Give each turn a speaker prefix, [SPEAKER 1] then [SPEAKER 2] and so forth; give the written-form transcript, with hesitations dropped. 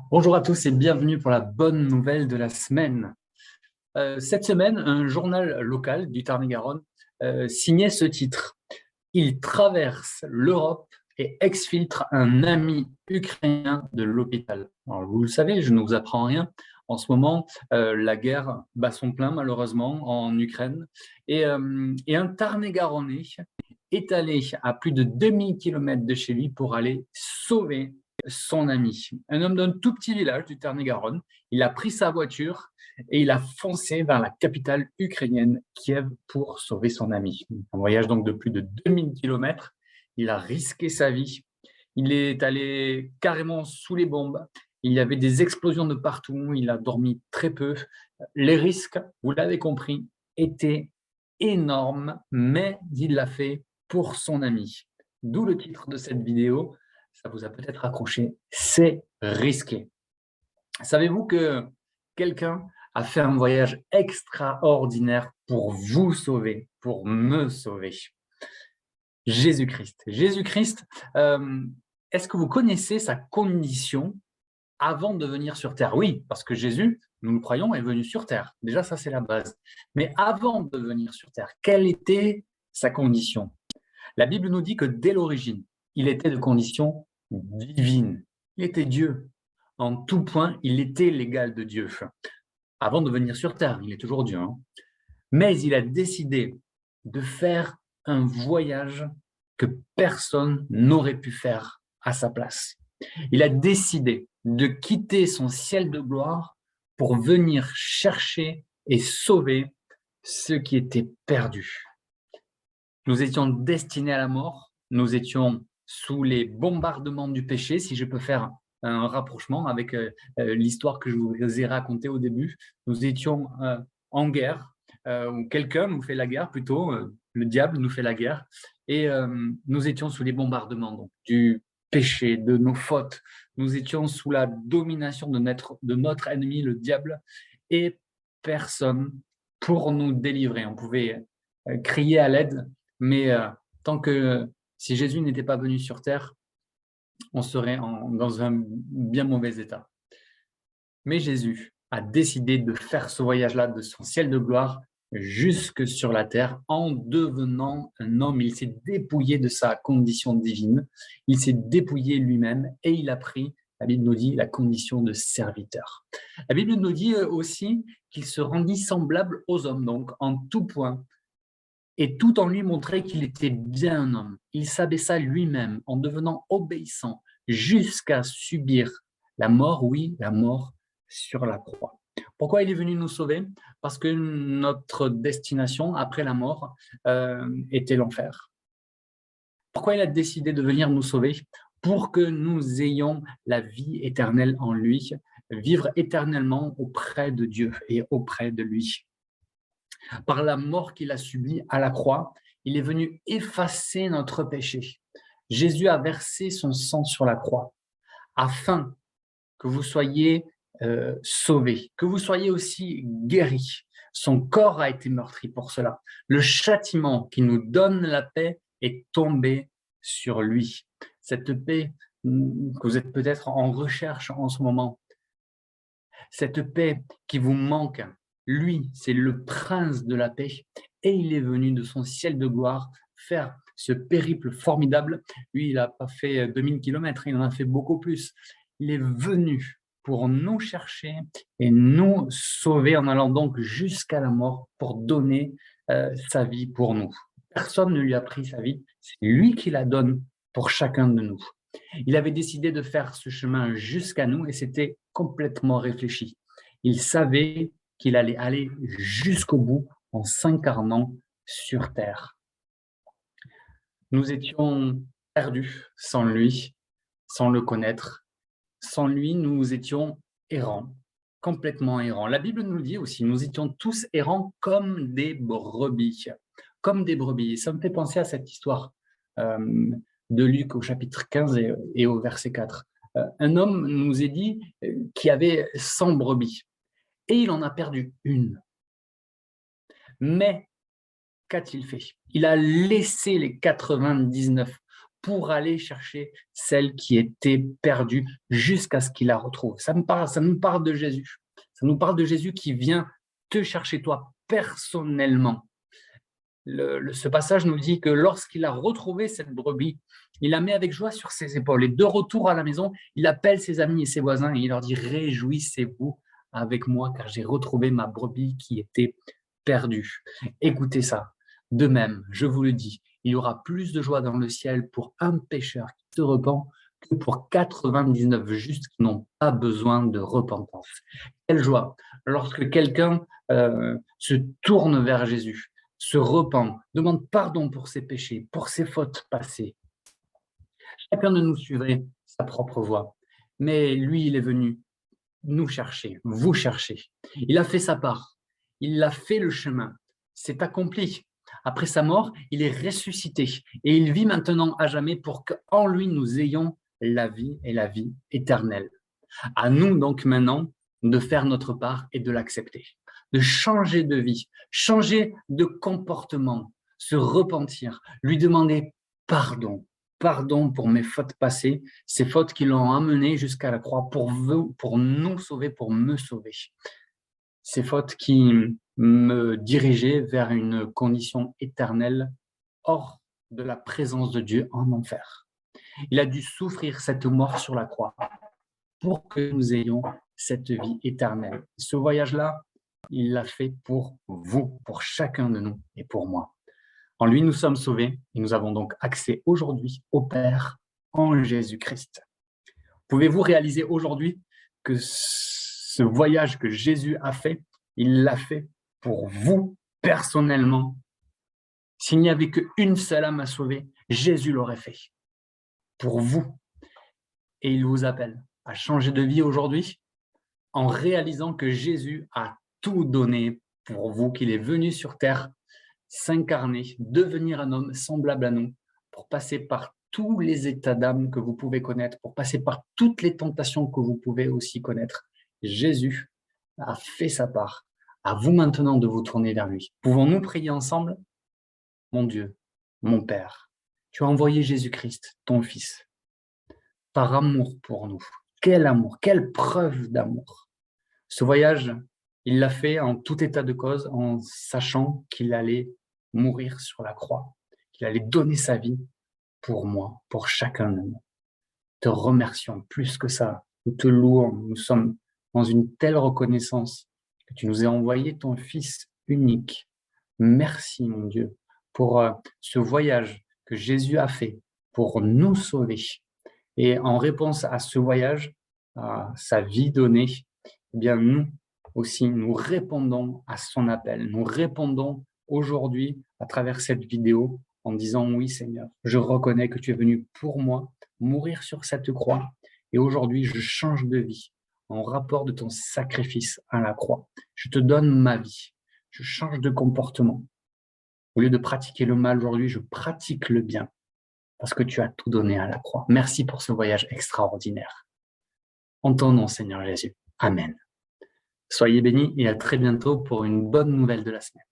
[SPEAKER 1] Bonjour à tous et bienvenue pour la bonne nouvelle de la semaine. Cette semaine, un journal local du Tarn-et-Garonne signait ce titre. Il traverse l'Europe et exfiltre un ami ukrainien de l'hôpital. Alors, vous le savez, je ne vous apprends rien. En ce moment, la guerre bat son plein, malheureusement, en Ukraine. Et un Tarn-et-Garonnais est allé à plus de 2000 km de chez lui pour aller sauver son ami. Un homme d'un tout petit village du Tarn-et-Garonne. Il a pris sa voiture et il a foncé vers la capitale ukrainienne, Kiev, pour sauver son ami. Un voyage donc de plus de 2000 km. Il a risqué sa vie. Il est allé carrément sous les bombes. Il y avait des explosions de partout. Il a dormi très peu. Les risques, vous l'avez compris, étaient énormes, mais il l'a fait pour son ami. D'où le titre de cette vidéo. Ça vous a peut-être accroché. C'est risqué. Savez-vous que quelqu'un a fait un voyage extraordinaire pour vous sauver, pour me sauver? Jésus-Christ. Jésus-Christ, est-ce que vous connaissez sa condition avant de venir sur terre? Oui, parce que Jésus, nous le croyons, est venu sur terre. Déjà, ça, c'est la base. Mais avant de venir sur terre, quelle était sa condition? La Bible nous dit que dès l'origine, il était de condition divine. Il était Dieu. En tout point, il était l'égal de Dieu. Avant de venir sur terre, il est toujours Dieu. Mais il a décidé de faire un voyage que personne n'aurait pu faire à sa place. Il a décidé de quitter son ciel de gloire pour venir chercher et sauver ceux qui étaient perdus. Nous étions destinés à la mort, nous étions sous les bombardements du péché, si je peux faire un rapprochement avec l'histoire que je vous ai racontée au début. Nous étions en guerre, ou quelqu'un nous fait la guerre plutôt, le diable nous fait la guerre, et nous étions sous les bombardements donc, du péché, de nos fautes. Nous étions sous la domination de notre ennemi, le diable, et personne pour nous délivrer. On pouvait crier à l'aide, mais tant que si Jésus n'était pas venu sur terre, on serait dans un bien mauvais état. Mais Jésus a décidé de faire ce voyage-là de son ciel de gloire jusque sur la terre en devenant un homme. Il s'est dépouillé de sa condition divine, il s'est dépouillé lui-même et il a pris, la Bible nous dit, la condition de serviteur. La Bible nous dit aussi qu'il se rendit semblable aux hommes, donc en tout point, et tout en lui montrait qu'il était bien un homme. Il s'abaissa lui-même en devenant obéissant jusqu'à subir la mort, oui, la mort sur la croix. Pourquoi il est venu nous sauver? Parce que notre destination après la mort était l'enfer. Pourquoi il a décidé de venir nous sauver? Pour que nous ayons la vie éternelle en lui, vivre éternellement auprès de Dieu et auprès de lui. Par la mort qu'il a subie à la croix, il est venu effacer notre péché. Jésus a versé son sang sur la croix afin que vous soyez sauvés, que vous soyez aussi guéris. Son corps a été meurtri pour cela. Le châtiment qui nous donne la paix est tombé sur lui. Cette paix que vous êtes peut-être en recherche en ce moment, cette paix qui vous manque, lui, c'est le prince de la paix et il est venu de son ciel de gloire faire ce périple formidable. Lui, il n'a pas fait 2000 km, il en a fait beaucoup plus. Il est venu pour nous chercher et nous sauver en allant donc jusqu'à la mort pour donner sa vie pour nous. Personne ne lui a pris sa vie, c'est lui qui la donne pour chacun de nous. Il avait décidé de faire ce chemin jusqu'à nous et c'était complètement réfléchi. Il savait qu'il allait aller jusqu'au bout en s'incarnant sur terre. Nous étions perdus sans lui, sans le connaître. Sans lui, nous étions errants, complètement errants. La Bible nous le dit aussi, nous étions tous errants comme des brebis. Comme des brebis. Ça me fait penser à cette histoire de Luc au chapitre 15 et au verset 4. Un homme nous est dit qui avait 100 brebis et il en a perdu une. Mais qu'a-t-il fait? Il a laissé les 99 pour aller chercher celle qui était perdue jusqu'à ce qu'il la retrouve. Ça nous parle de Jésus. Ça nous parle de Jésus qui vient te chercher toi personnellement. Ce passage nous dit que lorsqu'il a retrouvé cette brebis, il la met avec joie sur ses épaules. Et de retour à la maison, il appelle ses amis et ses voisins et il leur dit « Réjouissez-vous avec moi car j'ai retrouvé ma brebis qui était perdue. » Écoutez ça. De même, je vous le dis, il y aura plus de joie dans le ciel pour un pécheur qui se repent que pour 99 justes qui n'ont pas besoin de repentance. Quelle joie lorsque quelqu'un se tourne vers Jésus, se repent, demande pardon pour ses péchés, pour ses fautes passées. Chacun de nous suivrait sa propre voie, mais lui, il est venu nous chercher, vous chercher. Il a fait sa part, il a fait le chemin, c'est accompli. Après sa mort, il est ressuscité et il vit maintenant à jamais pour qu'en lui, nous ayons la vie et la vie éternelle. À nous donc maintenant de faire notre part et de l'accepter, de changer de vie, changer de comportement, se repentir, lui demander pardon, pardon pour mes fautes passées, ces fautes qui l'ont amené jusqu'à la croix pour nous sauver, pour me sauver. Ces fautes qui me dirigeaient vers une condition éternelle hors de la présence de Dieu en enfer. Il a dû souffrir cette mort sur la croix pour que nous ayons cette vie éternelle. Ce voyage-là, il l'a fait pour vous, pour chacun de nous et pour moi. En lui, nous sommes sauvés et nous avons donc accès aujourd'hui au Père en Jésus-Christ. Pouvez-vous réaliser aujourd'hui que ce voyage que Jésus a fait, il l'a fait pour vous personnellement? S'il n'y avait qu'une seule âme à sauver, Jésus l'aurait fait pour vous. Et il vous appelle à changer de vie aujourd'hui en réalisant que Jésus a tout donné pour vous, qu'il est venu sur terre s'incarner, devenir un homme semblable à nous, pour passer par tous les états d'âme que vous pouvez connaître, pour passer par toutes les tentations que vous pouvez aussi connaître. Jésus a fait sa part. À vous maintenant de vous tourner vers lui. Pouvons-nous prier ensemble? Mon Dieu, mon Père, tu as envoyé Jésus-Christ, ton Fils, par amour pour nous. Quel amour, quelle preuve d'amour. Ce voyage, il l'a fait en tout état de cause, en sachant qu'il allait mourir sur la croix, qu'il allait donner sa vie pour moi, pour chacun de nous. Te remercions plus que ça, nous te louons, nous sommes dans une telle reconnaissance que tu nous as envoyé ton Fils unique. Merci mon Dieu pour ce voyage que Jésus a fait pour nous sauver. Et en réponse à ce voyage, à sa vie donnée, eh bien nous aussi, nous répondons à son appel. Nous répondons aujourd'hui à travers cette vidéo en disant « Oui Seigneur, je reconnais que tu es venu pour moi, mourir sur cette croix et aujourd'hui je change de vie en rapport de ton sacrifice à la croix. Je te donne ma vie, je change de comportement. Au lieu de pratiquer le mal aujourd'hui, je pratique le bien parce que tu as tout donné à la croix. Merci pour ce voyage extraordinaire. En ton nom, Seigneur Jésus. Amen. Soyez bénis et à très bientôt pour une bonne nouvelle de la semaine.